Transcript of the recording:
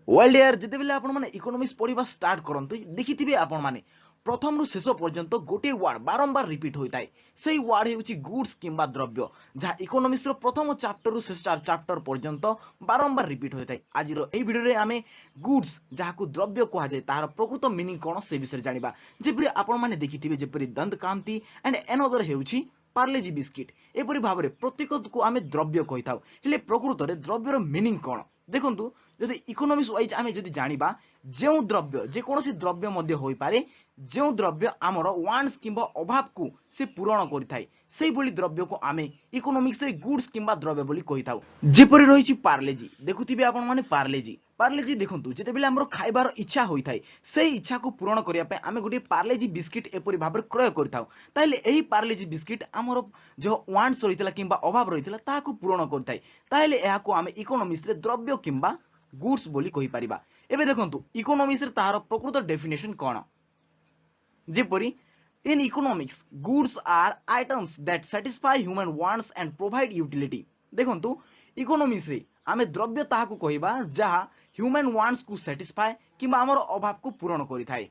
World यार जिते बेले आपण माने इकोनॉमिक्स पढ़ा स्टार्ट करंतु देखिथिबे आपण माने प्रथम रु शेष पर्यंत गोटे वर्ड बारंबार रिपीट होता है से वर्ड होउची गुड्स किंबा द्रव्य जहाँ इकोनॉमिक्स रो प्रथम चैप्टर रु शेष चैप्टर पर्यंत बारंबार रिपीट होता है। आज एई वीडियो रे आमे गुड्स जहाँ को द्रव्य कहा जाए तार प्रकृत मीनिंग कोन से विषय जानिबा। जेपरि आपण माने देखिथिबे जेपरि दंत कांति एंड एनदर हेउची पार्लेजी बिस्किट एपरि भाव में प्रत्येक को आमे द्रव्य कहि थाउ हेले प्रकृत रे द्रव्यर मीनिंग कोन देखंतु जदि इकोनॉमिक्स वाइज आमे जदि जानिबा जेउ द्रव्य जे कोनोसी द्रव्य मध्ये होई पारे जेउ द्रव्य आमर वांट्स किंबा अभाव को से पूरण करिथाय सेही बोली द्रव्य को आमे इकोनॉमिक्स रे गुड्स किंबा द्रव्य बोली कहि थाउ। जेपरि रहिछि पार्लेजी देखुथिबे आपण माने पार्लेजी देखंतु जेते बेले हमरो खाइबार इच्छा होई थाय सेही इच्छा को पूरण करिया पे आमे गोटे पार्लेजी बिस्किट एपरि भाबरे क्रय करिथाउ ताइले एही पार्लेजी बिस्किट हमरो जो वांट्स रहितला किंबा अभाव रहितला ताहाको पूरण करिथाय ताइले एहाको आमे इकोनॉमिक्स रे द्रव्य किंबा गुड्स बोली कहि परिबा। एबे देखंतु इकोनॉमिक्स रे ताहार प्रकृत डेफिनेशन कोन जेपरि in economics goods are items that satisfy human wants and provide utility। देखंतु इकोनॉमिक्स रे आमे द्रव्य ताहाको कहिबा जहा ह्यूमन वांट्स को सैटिस्फाई किंबा हमर अभाव को पूरण करिथाय